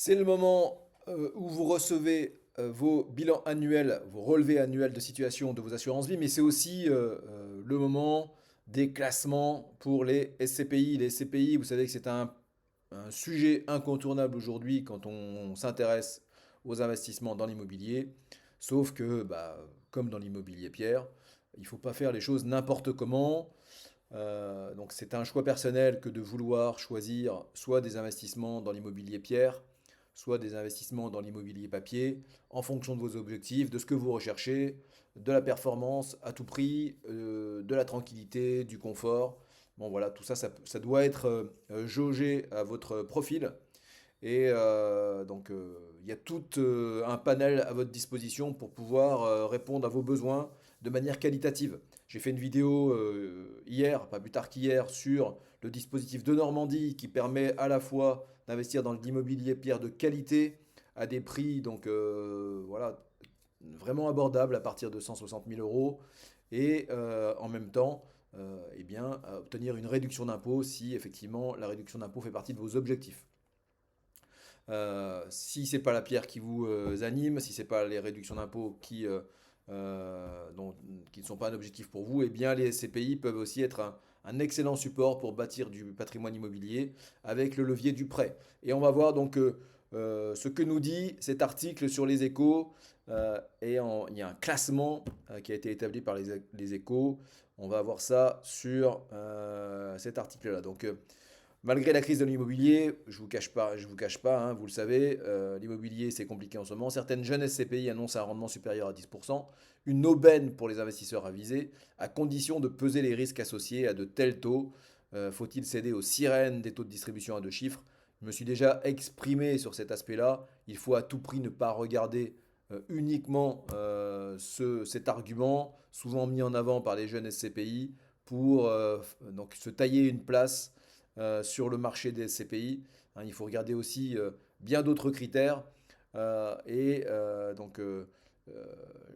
C'est le moment où vous recevez vos bilans annuels, vos relevés annuels de situation de vos assurances vie, mais c'est aussi le moment des classements pour les SCPI. Les SCPI, vous savez que c'est un sujet incontournable aujourd'hui quand on s'intéresse aux investissements dans l'immobilier. Sauf que, comme dans l'immobilier Pierre, il ne faut pas faire les choses n'importe comment. Donc c'est un choix personnel que de vouloir choisir soit des investissements dans l'immobilier pierre, soit des investissements dans l'immobilier papier, en fonction de vos objectifs, de ce que vous recherchez, de la performance à tout prix, de la tranquillité, du confort. Bon voilà, tout ça, ça doit être jaugé à votre profil. Et il y a tout un panel à votre disposition pour pouvoir répondre à vos besoins de manière qualitative. J'ai fait une vidéo hier, pas plus tard qu'hier, sur le dispositif de Normandie qui permet à la fois d'investir dans l'immobilier pierre de qualité à des prix voilà, vraiment abordables à partir de 160 000 euros et en même temps obtenir une réduction d'impôt si effectivement la réduction d'impôt fait partie de vos objectifs. Si c'est pas la pierre qui vous anime, si c'est pas les réductions d'impôts qui ne sont pas un objectif pour vous, eh bien les SCPI peuvent aussi être un excellent support pour bâtir du patrimoine immobilier avec le levier du prêt. Et on va voir ce que nous dit cet article sur les échos. Il y a un classement qui a été établi par les échos. On va voir ça sur cet article-là. Malgré la crise de l'immobilier, je vous cache pas, hein, vous le savez, l'immobilier c'est compliqué en ce moment. Certaines jeunes SCPI annoncent un rendement supérieur à 10%, une aubaine pour les investisseurs avisés, à condition de peser les risques associés à de tels taux. Faut-il céder aux sirènes des taux de distribution à deux chiffres? Je me suis déjà exprimé sur cet aspect-là. Il faut à tout prix ne pas regarder uniquement cet argument, souvent mis en avant par les jeunes SCPI, pour donc se tailler une place sur le marché des CPI. Hein, il faut regarder aussi bien d'autres critères. Et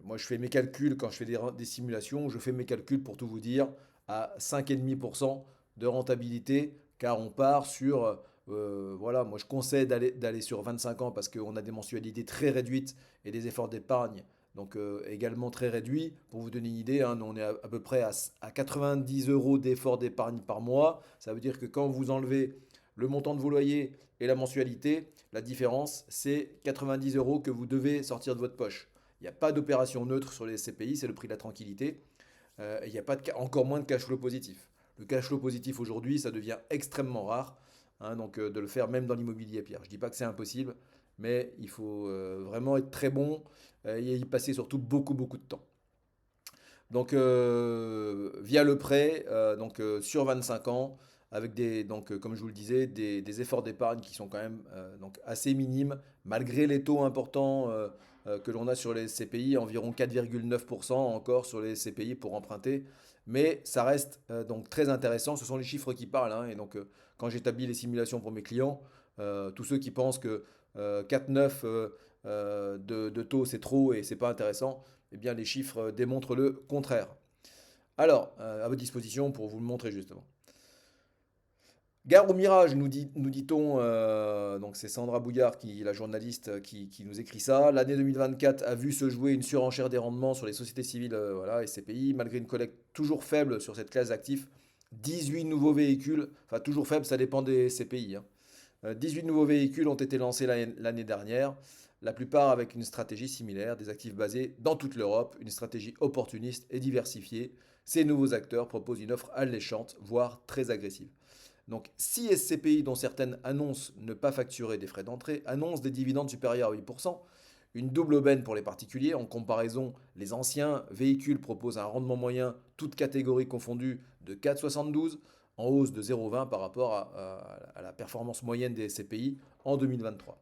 moi, je fais mes calculs quand je fais des simulations. Je fais mes calculs pour tout vous dire à 5,5% de rentabilité, car on part sur voilà, moi je conseille d'aller sur 25 ans parce qu'on a des mensualités très réduites et des efforts d'épargne donc également très réduits. Pour vous donner une idée, hein, on est à peu près à 90 euros d'efforts d'épargne par mois. Ça veut dire que quand vous enlevez le montant de vos loyers et la mensualité, la différence, c'est 90 euros que vous devez sortir de votre poche. Il n'y a pas d'opération neutre sur les CPI, c'est le prix de la tranquillité. Il n'y a pas encore moins de cash flow positif. Le cash flow positif aujourd'hui, ça devient extrêmement rare. Hein, de le faire même dans l'immobilier pierre. Je ne dis pas que c'est impossible, mais il faut vraiment être très bon et y passer surtout beaucoup, beaucoup de temps. Via le prêt, sur 25 ans, avec comme je vous le disais, des efforts d'épargne qui sont quand même assez minimes, malgré les taux importants que l'on a sur les CPI, environ 4,9% encore sur les CPI pour emprunter. Mais ça reste donc très intéressant. Ce sont les chiffres qui parlent, hein. Quand j'établis les simulations pour mes clients, tous ceux qui pensent que 4,9 de taux c'est trop et c'est pas intéressant, eh bien les chiffres démontrent le contraire. Alors, à votre disposition pour vous le montrer justement. Gare au mirage, nous dit-on, donc c'est Sandra Bouillard, la journaliste, qui nous écrit ça. L'année 2024 a vu se jouer une surenchère des rendements sur les sociétés civiles voilà, et CPI, malgré une collecte toujours faible sur cette classe d'actifs. 18 nouveaux véhicules, enfin toujours faible, ça dépend des CPI, hein. 18 nouveaux véhicules ont été lancés l'année dernière, la plupart avec une stratégie similaire, des actifs basés dans toute l'Europe, une stratégie opportuniste et diversifiée. Ces nouveaux acteurs proposent une offre alléchante, voire très agressive. Donc, si SCPI, dont certaines annoncent ne pas facturer des frais d'entrée, annoncent des dividendes supérieurs à 8%, une double aubaine pour les particuliers. En comparaison, les anciens véhicules proposent un rendement moyen, toutes catégories confondues, de 4,72, en hausse de 0,20 par rapport à la performance moyenne des SCPI en 2023.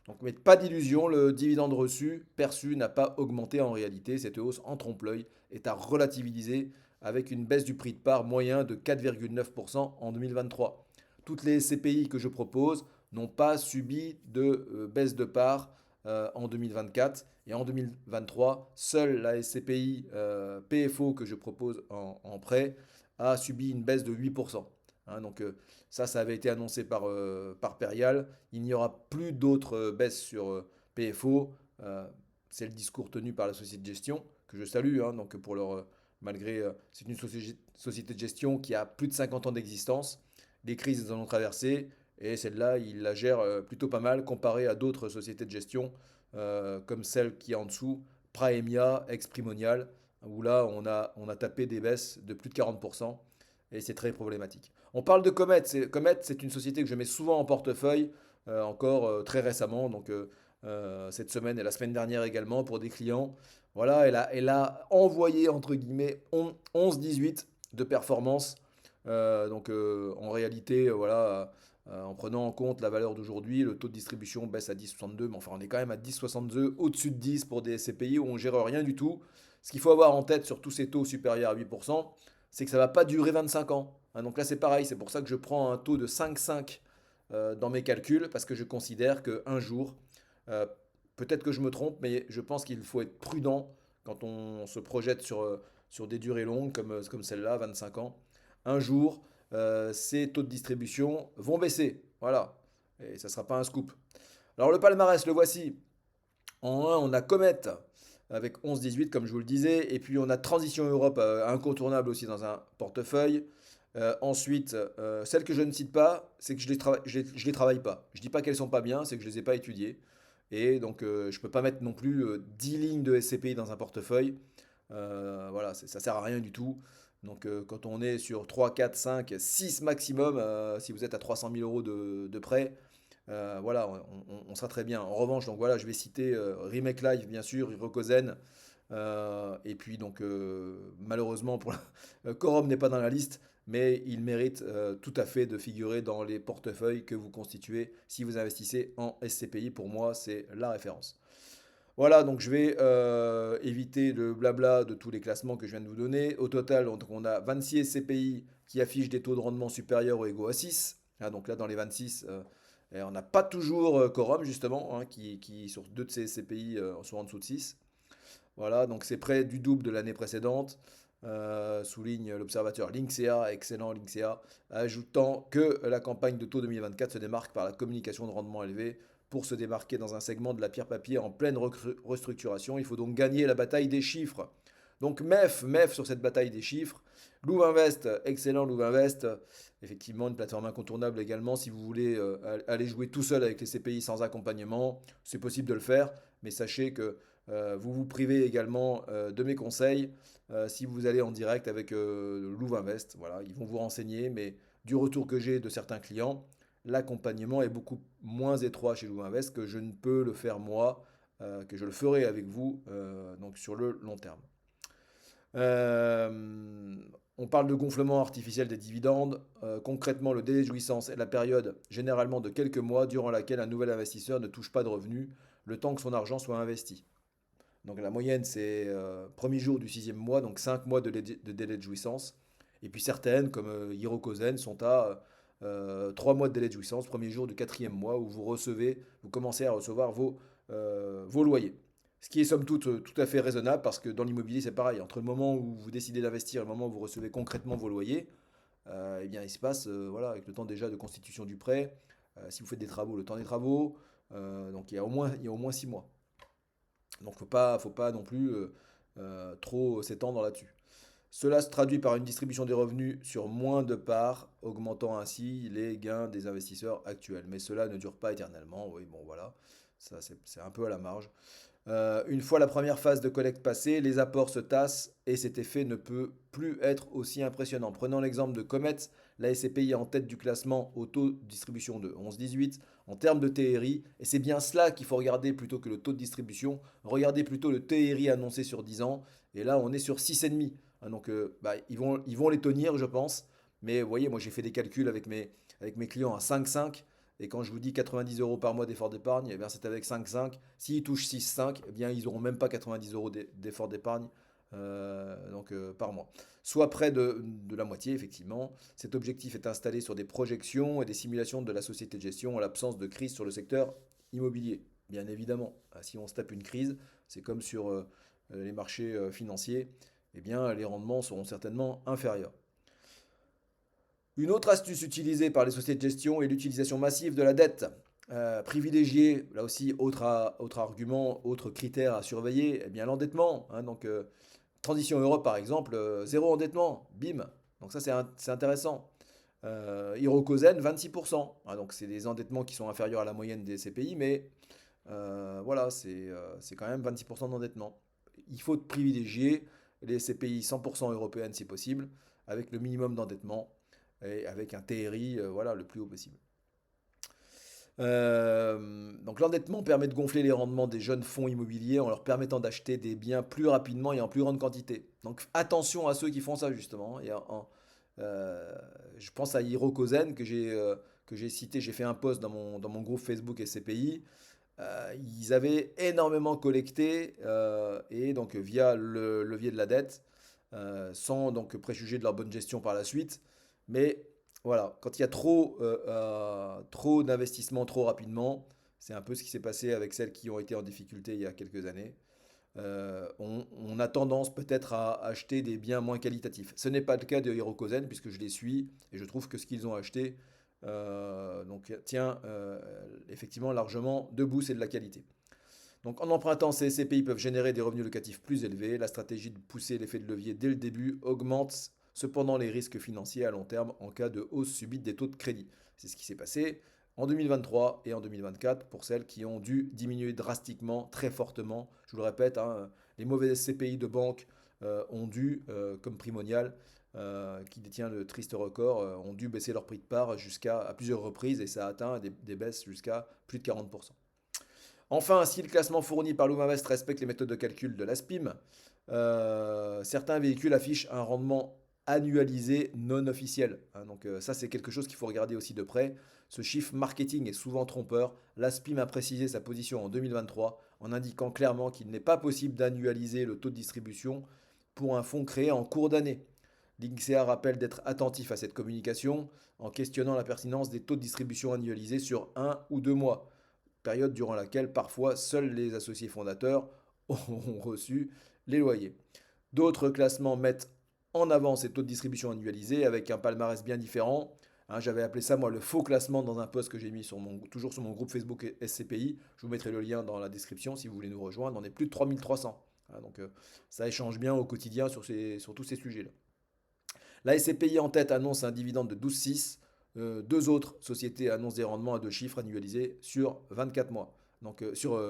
Donc, mais pas d'illusion, le dividende reçu, perçu, n'a pas augmenté en réalité. Cette hausse en trompe-l'œil est à relativiser avec une baisse du prix de part moyen de 4,9% en 2023. Toutes les SCPI que je propose n'ont pas subi de baisse de part en 2024. Et en 2023, seule la SCPI PFO que je propose en prêt a subi une baisse de 8%. Hein, Ça avait été annoncé par Perial. Il n'y aura plus d'autres baisses sur PFO. Euh, c'est le discours tenu par la société de gestion, que je salue, hein, donc pour leur, malgré, c'est une société de gestion qui a plus de 50 ans d'existence. Les crises, ils en ont traversé, et celle-là, ils la gèrent plutôt pas mal comparé à d'autres sociétés de gestion, comme celle qui est en dessous, Praemia, ex-Primonial, où là, on a tapé des baisses de plus de 40%, et c'est très problématique. On parle de Comet. Comet, c'est une société que je mets souvent en portefeuille, encore très récemment, donc cette semaine et la semaine dernière également, pour des clients. Voilà, elle a envoyé, entre guillemets, 11-18 de performance. Donc en réalité, voilà, en prenant en compte la valeur d'aujourd'hui, le taux de distribution baisse à 10,62, mais enfin on est quand même à 10,62, au-dessus de 10 pour des SCPI où on ne gère rien du tout. Ce qu'il faut avoir en tête sur tous ces taux supérieurs à 8%, c'est que ça ne va pas durer 25 ans. Hein, donc là c'est pareil, c'est pour ça que je prends un taux de 5,5 dans mes calculs, parce que je considère qu'un jour, euh, peut-être que je me trompe, mais je pense qu'il faut être prudent quand on se projette sur des durées longues comme celle-là, 25 ans. Un jour, ces taux de distribution vont baisser. Voilà. Et ça ne sera pas un scoop. Alors le palmarès, le voici. En 1, on a Comet avec 11-18, comme je vous le disais. Et puis on a Transition Europe, incontournable aussi dans un portefeuille. Ensuite, celles que je ne cite pas, c'est que je les travaille pas. Je dis pas qu'elles sont pas bien, c'est que je les ai pas étudiées. Et donc, je peux pas mettre non plus 10 lignes de SCPI dans un portefeuille. Voilà, ça sert à rien du tout. Donc, quand on est sur 3, 4, 5, 6 maximum, si vous êtes à 300 000 euros de prêt, voilà, on sera très bien. En revanche, donc voilà, je vais citer Remake Live, bien sûr, Hirokozen. Et puis, donc, malheureusement, Quorum n'est pas dans la liste, mais il mérite tout à fait de figurer dans les portefeuilles que vous constituez si vous investissez en SCPI. Pour moi, c'est la référence. Voilà, donc je vais éviter le blabla de tous les classements que je viens de vous donner. Au total, donc, on a 26 SCPI qui affichent des taux de rendement supérieurs ou égaux à 6. Ah, donc là, dans les 26, et on n'a pas toujours Quorum, justement, hein, qui, sur deux de ces SCPI, sont en dessous de 6. Voilà, donc c'est près du double de l'année précédente, souligne l'observateur Linksea, excellent Linksea, ajoutant que la campagne de taux 2024 se démarque par la communication de rendement élevé. Pour se démarquer dans un segment de la pierre papier en pleine restructuration, il faut donc gagner la bataille des chiffres. Donc MEF sur cette bataille des chiffres. Louvainvest, excellent Louvainvest. Effectivement, une plateforme incontournable également. Si vous voulez aller jouer tout seul avec les CPI sans accompagnement, c'est possible de le faire. Mais sachez que vous vous privez également de mes conseils si vous allez en direct avec Louvainvest. Voilà, ils vont vous renseigner, mais du retour que j'ai de certains clients, l'accompagnement est beaucoup moins étroit chez Louvainvest que je ne peux le faire moi, que je le ferai avec vous donc sur le long terme. Euh, on parle de gonflement artificiel des dividendes. Concrètement, le délai de jouissance est la période généralement de quelques mois durant laquelle un nouvel investisseur ne touche pas de revenus, le temps que son argent soit investi. Donc la moyenne, c'est premier jour du sixième mois, donc 5 mois de délai de jouissance. Et puis certaines, comme Hirokozen, sont à 3 mois de délai de jouissance, premier jour du quatrième mois, où vous commencez à recevoir vos loyers. Ce qui est somme toute tout à fait raisonnable, parce que dans l'immobilier, c'est pareil. Entre le moment où vous décidez d'investir et le moment où vous recevez concrètement vos loyers, eh bien, il se passe, voilà, avec le temps déjà de constitution du prêt, si vous faites des travaux, le temps des travaux, donc il y a au moins 6 mois. Donc faut pas non plus trop s'étendre là-dessus. Cela se traduit par une distribution des revenus sur moins de parts, augmentant ainsi les gains des investisseurs actuels. Mais cela ne dure pas éternellement, oui, bon voilà, ça c'est un peu à la marge. Une fois la première phase de collecte passée, les apports se tassent et cet effet ne peut plus être aussi impressionnant. Prenons l'exemple de Comet, la SCPI est en tête du classement au taux de distribution de 11,18 en termes de TRI, et c'est bien cela qu'il faut regarder plutôt que le taux de distribution. Regardez plutôt le TRI annoncé sur 10 ans, et là on est sur 6,5. Hein, donc bah, ils vont les tenir, je pense, mais vous voyez, moi j'ai fait des calculs avec mes clients à 5,5. Et quand je vous dis 90 euros par mois d'effort d'épargne, eh bien c'est avec 5,5. S'ils touchent 6,5, eh bien ils n'auront même pas 90 euros d'effort d'épargne donc, par mois. Soit près de la moitié, effectivement. Cet objectif est installé sur des projections et des simulations de la société de gestion en l'absence de crise sur le secteur immobilier. Bien évidemment, si on se tape une crise, c'est comme sur les marchés financiers, eh bien les rendements seront certainement inférieurs. Une autre astuce utilisée par les sociétés de gestion est l'utilisation massive de la dette. Privilégier, là aussi, autre argument, autre critère à surveiller, eh bien l'endettement, hein. Donc, Transition Europe, par exemple, zéro endettement, bim. Donc ça, c'est intéressant. Hirokozen, 26%. Hein, donc c'est des endettements qui sont inférieurs à la moyenne des CPI, mais voilà, c'est quand même 26% d'endettement. Il faut privilégier les CPI 100% européennes si possible, avec le minimum d'endettement et avec un TRI voilà, le plus haut possible. Donc l'endettement permet de gonfler les rendements des jeunes fonds immobiliers en leur permettant d'acheter des biens plus rapidement et en plus grande quantité. Donc attention à ceux qui font ça justement. Euh, je pense à Hirokozen que j'ai cité, j'ai fait un post dans mon groupe Facebook SCPI. Ils avaient énormément collecté et donc via le levier de la dette, sans donc préjuger de leur bonne gestion par la suite. Mais voilà, quand il y a trop d'investissements trop rapidement, c'est un peu ce qui s'est passé avec celles qui ont été en difficulté il y a quelques années. On a tendance peut-être à acheter des biens moins qualitatifs. Ce n'est pas le cas de Hirokozen puisque je les suis et je trouve que ce qu'ils ont acheté donc tient effectivement largement debout, c'est de la qualité. Donc en empruntant, ces SCPI peuvent générer des revenus locatifs plus élevés. La stratégie de pousser l'effet de levier dès le début augmente cependant les risques financiers à long terme en cas de hausse subite des taux de crédit. C'est ce qui s'est passé en 2023 et en 2024 pour celles qui ont dû diminuer drastiquement, très fortement. Je vous le répète, hein, les mauvais SCPI de banque ont dû, comme Primonial, qui détient le triste record, ont dû baisser leur prix de part jusqu'à à plusieurs reprises et ça a atteint des baisses jusqu'à plus de 40%. Enfin, si le classement fourni par l'Oumavest respecte les méthodes de calcul de l'ASPIM, certains véhicules affichent un rendement annualisé non officiel. Hein. Donc ça, c'est quelque chose qu'il faut regarder aussi de près. Ce chiffre marketing est souvent trompeur. L'ASPIM a précisé sa position en 2023 en indiquant clairement qu'il n'est pas possible d'annualiser le taux de distribution pour un fonds créé en cours d'année. L'INSEA rappelle d'être attentif à cette communication en questionnant la pertinence des taux de distribution annualisés sur 1 ou 2 mois, période durant laquelle parfois seuls les associés fondateurs ont reçu les loyers. D'autres classements mettent en avant ces taux de distribution annualisés avec un palmarès bien différent. Hein, j'avais appelé ça moi le faux classement dans un post que j'ai mis toujours sur mon groupe Facebook SCPI. Je vous mettrai le lien dans la description si vous voulez nous rejoindre. On est plus de 3300. Hein, donc ça échange bien au quotidien sur tous ces sujets-là. La SCPI en tête annonce un dividende de 12,6. Deux autres sociétés annoncent des rendements à 2 chiffres annualisés sur 24 mois. Donc sur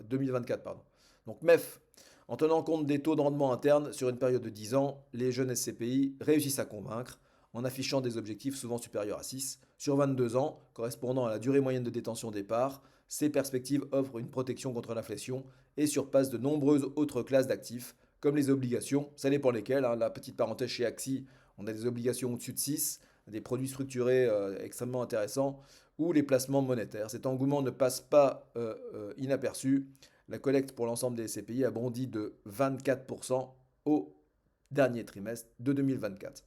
2024, pardon. Donc MEF, en tenant compte des taux de rendement internes sur une période de 10 ans, les jeunes SCPI réussissent à convaincre en affichant des objectifs souvent supérieurs à 6. Sur 22 ans, correspondant à la durée moyenne de détention des parts, ces perspectives offrent une protection contre l'inflation et surpassent de nombreuses autres classes d'actifs, comme les obligations, ça dépend lesquelles. Hein. La petite parenthèse chez Axi, on a des obligations au-dessus de 6, des produits structurés extrêmement intéressants, ou les placements monétaires. Cet engouement ne passe pas inaperçu. La collecte pour l'ensemble des SCPI a bondi de 24% au dernier trimestre de 2024.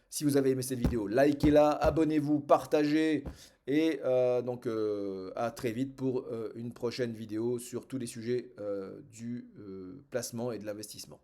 Si vous avez aimé cette vidéo, likez-la, abonnez-vous, partagez et donc à très vite pour une prochaine vidéo sur tous les sujets du placement et de l'investissement.